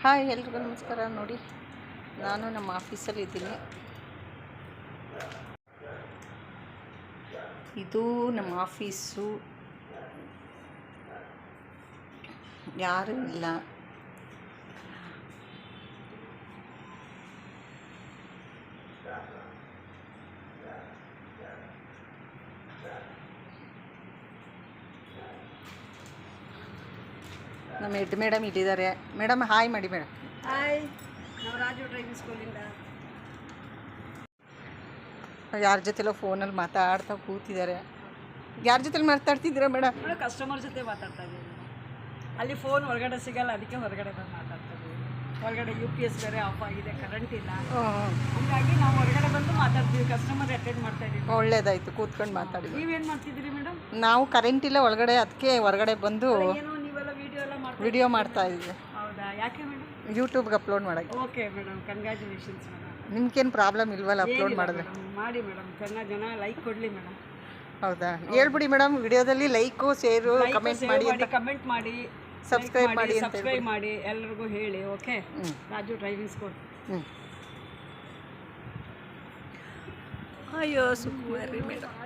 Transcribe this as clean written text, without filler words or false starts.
Hi ಎಲ್ರಿಗೂ ನಮಸ್ಕಾರ. ನೋಡಿ, ನಾನು ನಮ್ಮ ಆಫೀಸಲ್ಲಿ ಇದ್ದೀನಿ. ಇದು ನಮ್ಮ ಆಫೀಸು, ಯಾರೂ ಇಲ್ಲ. ನಮ್ಮ ಹೆಡ್ ಮೇಡಮ್ ಇಟ್ಟಿದ್ದಾರೆ. ಮೇಡಮ್ ಹಾಯ್ ಮಾಡಿ. ಮೇಡಮ್ ಹಾಯ್, ನಾವು ರಾಜು ಡ್ರೈವಿಂಗ್ ಸ್ಕೂಲಿಂದ. ಯಾರ ಜೊತೆಲೋ ಫೋನಲ್ಲಿ ಮಾತಾಡ್ತಾ ಕೂತಿದ್ದಾರೆ. ಯಾರ ಜೊತೆಲಿ ಮಾತಾಡ್ತಿದ್ದೀರಾ ಮೇಡಮ್? ಕಸ್ಟಮರ್ ಜೊತೆ ಮಾತಾಡ್ತಾ ಇದ್ದೀವಿ. ಅಲ್ಲಿ ಫೋನ್ ಹೊರಗಡೆ ಸಿಗಲ್ಲ, ಅದಕ್ಕೆ ಹೊರಗಡೆ ಬಂದು ಮಾತಾಡ್ತಾ ಇದ್ದೀವಿ. ಹೊರಗಡೆ UPS ಬೇರೆ ಆಫ್ ಆಗಿದೆ, ಕರೆಂಟ್ ಇಲ್ಲ. ಹಾಗಾಗಿ ನಾವು ಹೊರಗಡೆ ಬಂದು ಮಾತಾಡ್ತೀವಿ, ಕಸ್ಟಮರ್ ಅಟೆಂಡ್ ಮಾಡ್ತಾ ಇದ್ದೀವಿ. ಒಳ್ಳೇದಾಯ್ತು, ಕೂತ್ಕೊಂಡು ಮಾತಾಡಿ. ನೀವೇನು ಮಾಡ್ತಿದ್ದೀರಿ ಮೇಡಮ್? ನಾವು ಕರೆಂಟ್ ಇಲ್ಲ ಒಳಗಡೆ, ಅದಕ್ಕೆ ಹೊರಗಡೆ ಬಂದು ಏನೋ ನೀವೆಲ್ಲ ವಿಡಿಯೋ ಮಾಡ್ತಾ ಇದ್ದೀವಿ. ಹೌದಾ? ಯಾಕೆ ಮೇಡಮ್? ಯೂಟ್ಯೂಬ್ಗೆ ಅಪ್ಲೋಡ್ ಮಾಡೋಕ್ಕೆ. Okay madam, congratulations madam. ನಿಮ್ಗೇನು ಪ್ರಾಬ್ಲಮ್ ಇಲ್ವಲ್ಲ ಅಪ್ಲೋಡ್ ಮಾಡಿದ್ರೆ? ಮಾಡಿ ಮೇಡಮ್, ಚೆನ್ನಾಗಿ ಜನ ಲೈಕ್ ಕೊಡಲಿ ಮೇಡಮ್. ಹೌದಾ? ಹೇಳ್ಬಿಡಿ ಮೇಡಮ್, ವಿಡಿಯೋದಲ್ಲಿ ಲೈಕು, ಶೇರು, ಕಮೆಂಟ್ ಮಾಡಿ, ಕಮೆಂಟ್ ಮಾಡಿ, ಸಬ್ಸ್ಕ್ರೈಬ್ ಮಾಡಿ, ಸಬ್ಸ್ಕ್ರೈಬ್ ಮಾಡಿ, ಎಲ್ರಿಗೂ ಹೇಳಿ. Okay, Raju driving school. ಅಯ್ಯೋ ಸುಕುಮಾರಿ ಮೇಡಮ್.